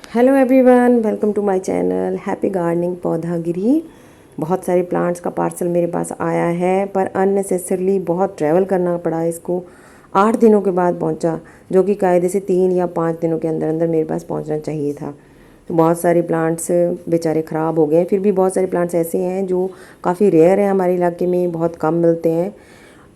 Hello everyone, welcome to my channel happy gardening पौधागिरी। बहुत सारे प्लांट्स का पार्सल मेरे पास आया है, पर अननेसेसरली बहुत ट्रैवल करना पड़ा। इसको 8 दिनों के बाद पहुंचा, जो कि कायदे से 3 या 5 दिनों के अंदर अंदर मेरे पास पहुंचना चाहिए था। तो बहुत सारे प्लांट्स बेचारे ख़राब हो गए। फिर भी बहुत सारे प्लांट्स ऐसे हैं जो काफ़ी रेयर हैं, हमारे इलाके में बहुत कम मिलते हैं।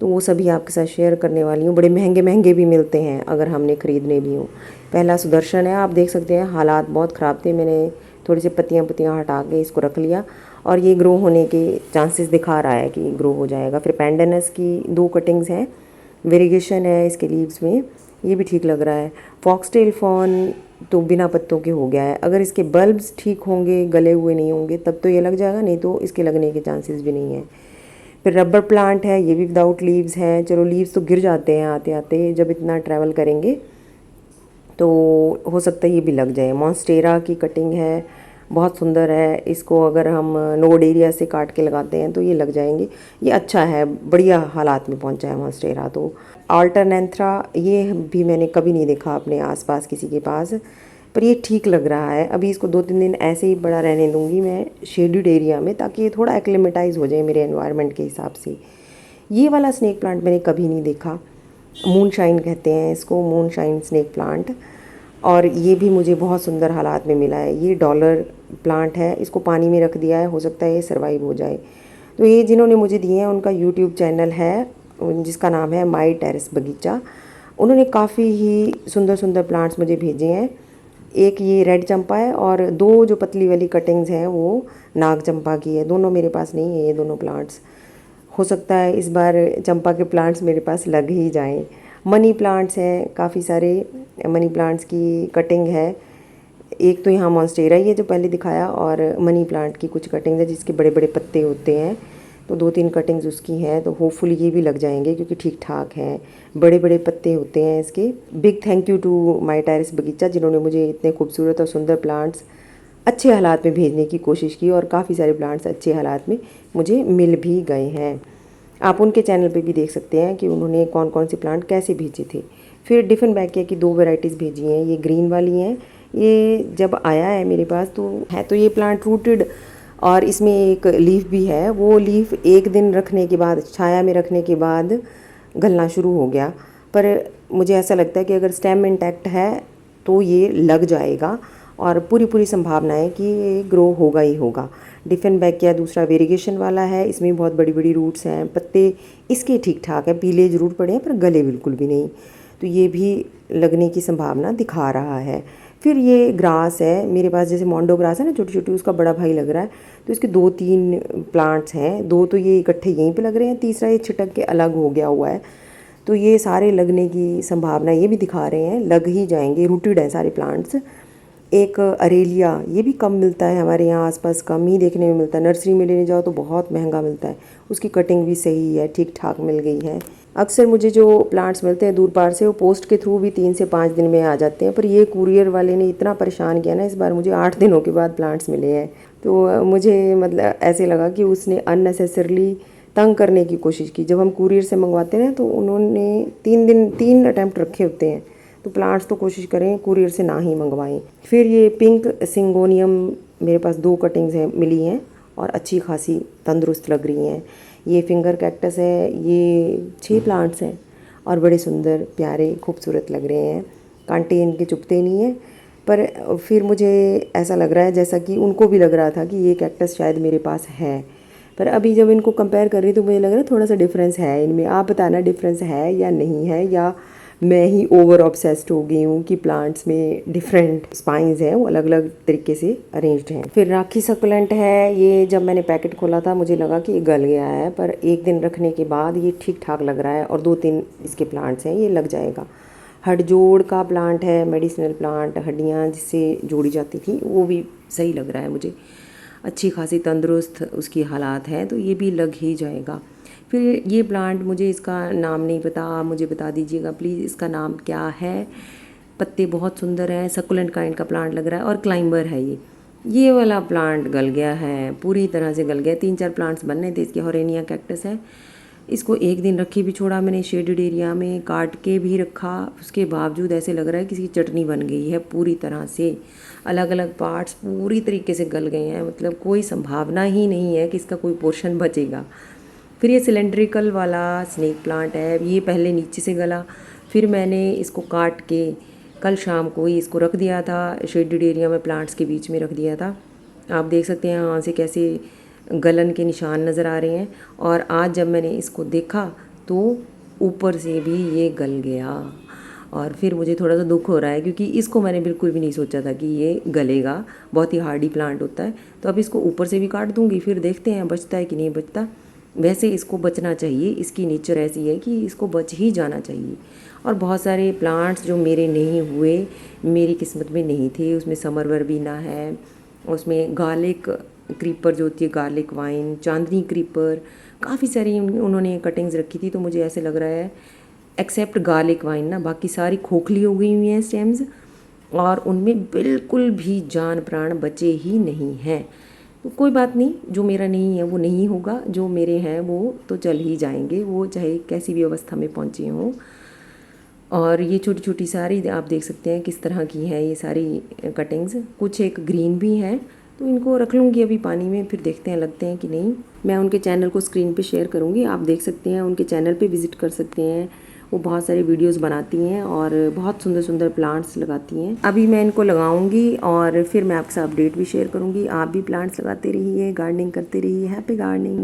तो वो सभी आपके साथ शेयर करने वाली हूँ। बड़े महंगे महंगे भी मिलते हैं अगर हमने ख़रीदने भी हों। पहला सुदर्शन है, आप देख सकते हैं हालात बहुत ख़राब थे। मैंने थोड़ी सी पत्तियाँ पत्तियाँ हटा के इसको रख लिया और ये ग्रो होने के चांसेस दिखा रहा है कि ग्रो हो जाएगा। फिर पैंडेनस की 2 कटिंग्स हैं, वेरिगेशन है इसके लीव्स में, ये भी ठीक लग रहा है। फॉक्सटेल फॉन तो बिना पत्तों के हो गया है। अगर इसके बल्ब्स ठीक होंगे, गले हुए नहीं होंगे, तब तो ये लग जाएगा, नहीं तो इसके लगने के चांसेस भी नहीं है। फिर रबर प्लांट है, ये भी विदाउट लीव्स हैं। चलो लीव्स तो गिर जाते हैं आते आते, जब इतना ट्रैवल करेंगे तो हो सकता है ये भी लग जाए। मॉन्स्टेरा की कटिंग है, बहुत सुंदर है। इसको अगर हम नोड एरिया से काट के लगाते हैं तो ये लग जाएंगे। ये अच्छा है, बढ़िया हालात में पहुंचा है मॉन्स्टेरा। तो अल्टरनेंथ्रा, ये भी मैंने कभी नहीं देखा अपने आसपास किसी के पास, पर ये ठीक लग रहा है। अभी इसको 2-3 दिन ऐसे ही बड़ा रहने दूंगी मैं शेडेड एरिया में, ताकि ये थोड़ा एक्लेमेटाइज हो जाए मेरे एनवायरनमेंट के हिसाब से। ये वाला स्नेक प्लांट मैंने कभी नहीं देखा, मूनशाइन कहते हैं इसको, मूनशाइन स्नेक प्लांट। और ये भी मुझे बहुत सुंदर हालात में मिला है। ये डॉलर प्लांट है, इसको पानी में रख दिया है, हो सकता है ये सर्वाइव हो जाए। तो ये जिन्होंने मुझे दिए हैं उनका यूट्यूब चैनल है जिसका नाम है माई टेरेस बगीचा। उन्होंने काफ़ी ही सुंदर सुंदर प्लांट्स मुझे भेजे हैं। एक ये रेड चंपा है और 2 जो पतली वाली कटिंग्स हैं वो नाग चंपा की है। दोनों मेरे पास नहीं है ये दोनों प्लांट्स। हो सकता है इस बार चंपा के प्लांट्स मेरे पास लग ही जाएं। मनी प्लांट्स हैं काफ़ी सारे, मनी प्लांट्स की कटिंग है। एक तो यहाँ मॉन्स्टेरा ही है जो पहले दिखाया, और मनी प्लांट की कुछ कटिंग्स है जिसके बड़े बड़े पत्ते होते हैं। तो 2-3 कटिंग्स उसकी हैं, तो होपफुली ये भी लग जाएंगे क्योंकि ठीक ठाक हैं, बड़े बड़े पत्ते होते हैं इसके। Big thank you to my terrace Bagicha, जिन्होंने मुझे इतने खूबसूरत और सुंदर प्लांट्स अच्छे हालात में भेजने की कोशिश की, और काफ़ी सारे प्लांट्स अच्छे हालात में मुझे मिल भी गए हैं। आप उनके चैनल पे भी देख सकते हैं कि उन्होंने कौन कौन से प्लांट कैसे भेजे थे। फिर डिफेनबैकिया की 2 वैरायटीज़ भेजी हैं, ये ग्रीन वाली हैं। ये जब आया है मेरे पास तो ये प्लांट रूटेड, और इसमें एक लीफ भी है। वो लीफ 1 दिन रखने के बाद, छाया में रखने के बाद गलना शुरू हो गया। पर मुझे ऐसा लगता है कि अगर स्टेम इंटैक्ट है तो ये लग जाएगा, और पूरी पूरी संभावना है कि ये ग्रो होगा ही होगा। डिफेनबैकिया दूसरा वेरिगेशन वाला है, इसमें बहुत बड़ी बड़ी रूट्स हैं। पत्ते इसके ठीक ठाक है, पीले ज़रूर पड़े हैं पर गले बिल्कुल भी नहीं। तो ये भी लगने की संभावना दिखा रहा है। फिर ये ग्रास है मेरे पास, जैसे मोंडो ग्रास है ना छोटी छोटी, उसका बड़ा भाई लग रहा है। तो इसके 2-3 प्लांट्स हैं, 2 तो ये इकट्ठे यहीं पे लग रहे हैं, तीसरा ये छिटक के अलग हो गया हुआ है। तो ये सारे लगने की संभावना ये भी दिखा रहे हैं, लग ही जाएंगे, रूटेड है सारे प्लांट्स। एक अरेलिया, ये भी कम मिलता है हमारे यहाँ आसपास, कम ही देखने में मिलता है। नर्सरी में लेने जाओ तो बहुत महंगा मिलता है। उसकी कटिंग भी सही है, ठीक ठाक मिल गई है। अक्सर मुझे जो प्लांट्स मिलते हैं दूर पार से, वो पोस्ट के थ्रू भी 3 से 5 दिन में आ जाते हैं, पर ये कुरियर वाले ने इतना परेशान किया ना, इस बार मुझे 8 दिनों के बाद प्लांट्स मिले हैं। तो मुझे मतलब ऐसे लगा कि उसने अननेसेसरली तंग करने की कोशिश की। जब हम कुरियर से मंगवाते हैं तो उन्होंने 3 अटैम्प्ट रखे होते हैं, तो प्लांट्स तो कोशिश करें कुरियर से ना ही मंगवाएं। फिर ये पिंक सिंगोनियम, मेरे पास 2 कटिंग्स हैं मिली हैं और अच्छी खासी तंदुरुस्त लग रही हैं। ये फिंगर कैक्टस है, ये 6 प्लांट्स हैं और बड़े सुंदर प्यारे खूबसूरत लग रहे हैं। कांटे इनके चुभते नहीं हैं, पर फिर मुझे ऐसा लग रहा है जैसा कि उनको भी लग रहा था कि ये कैक्टस शायद मेरे पास है। पर अभी जब इनको कंपेयर कर रही तो मुझे लग रहा है थोड़ा सा डिफरेंस है इनमें। आप बताना डिफरेंस है या नहीं है, या मैं ही ओवर ऑब्सेस्ड हो गई हूँ कि प्लांट्स में डिफरेंट स्पाइंस हैं, वो अलग अलग तरीके से अरेंज्ड हैं। फिर राखी सक्युलेंट है, ये जब मैंने पैकेट खोला था मुझे लगा कि ये गल गया है, पर 1 दिन रखने के बाद ये ठीक ठाक लग रहा है, और 2-3 इसके प्लांट्स हैं, ये लग जाएगा। हड्जोड़ का प्लांट है, मेडिसिनल प्लांट, हड्डियाँ जिससे जोड़ी जाती थी, वो भी सही लग रहा है मुझे। अच्छी खासी तंदुरुस्त उसकी हालात हैं, तो ये भी लग ही जाएगा। फिर ये प्लांट, मुझे इसका नाम नहीं पता, आप मुझे बता दीजिएगा प्लीज़ इसका नाम क्या है। पत्ते बहुत सुंदर हैं, सकुलेंट काइंड का प्लांट लग रहा है, और क्लाइंबर है ये वाला प्लांट गल गया है, पूरी तरह से गल गया। 3-4 प्लांट्स बनने थे इसके। हॉरेनिया कैक्टस है, इसको एक दिन रखे भी छोड़ा मैंने शेडेड एरिया में, काट के भी रखा, उसके बावजूद ऐसे लग रहा है किसी की चटनी बन गई है पूरी तरह से। अलग अलग पार्ट्स पूरी तरीके से गल गए हैं, मतलब कोई संभावना ही नहीं है कि इसका कोई पोर्शन बचेगा। फिर ये सिलेंड्रिकल वाला स्नेक प्लांट है, ये पहले नीचे से गला, फिर मैंने इसको काट के कल शाम को ही इसको रख दिया था, शेडेड एरिया में प्लांट्स के बीच में रख दिया था। आप देख सकते हैं यहाँ से कैसे गलन के निशान नज़र आ रहे हैं। और आज जब मैंने इसको देखा तो ऊपर से भी ये गल गया, और फिर मुझे थोड़ा सा दुख हो रहा है क्योंकि इसको मैंने बिल्कुल भी नहीं सोचा था कि ये गलेगा, बहुत ही हार्डी प्लांट होता है। तो अब इसको ऊपर से भी काट दूँगी, फिर देखते हैं बचता है कि नहीं बचता। वैसे इसको बचना चाहिए, इसकी नेचर ऐसी है कि इसको बच ही जाना चाहिए। और बहुत सारे प्लांट्स जो मेरे नहीं हुए, मेरी किस्मत में नहीं थे, उसमें समर वर्बीना है, उसमें गार्लिक क्रीपर जो होती है, गार्लिक वाइन, चांदनी क्रीपर, काफ़ी सारी उन्होंने कटिंग्स रखी थी। तो मुझे ऐसे लग रहा है एक्सेप्ट गार्लिक वाइन ना, बाकी सारी खोखली हो गई हुई हैं स्टेम्स, और उनमें बिल्कुल भी जान प्राण बचे ही नहीं हैं। तो कोई बात नहीं, जो मेरा नहीं है वो नहीं होगा, जो मेरे हैं वो तो चल ही जाएंगे, वो चाहे कैसी भी अवस्था में पहुँचे हों। और ये छोटी छोटी सारी आप देख सकते हैं किस तरह की है ये सारी कटिंग्स, कुछ एक ग्रीन भी हैं। तो इनको रख लूँगी अभी पानी में, फिर देखते हैं लगते हैं कि नहीं। मैं उनके चैनल को स्क्रीन पे शेयर करूँगी, आप देख सकते हैं, उनके चैनल पे विज़िट कर सकते हैं। वो बहुत सारी वीडियोस बनाती हैं और बहुत सुंदर सुंदर प्लांट्स लगाती हैं। अभी मैं इनको लगाऊंगी और फिर मैं आपके साथ अपडेट भी शेयर करूँगी। आप भी प्लांट्स लगाते रहिए, गार्डनिंग करते रहिए। Happy gardening.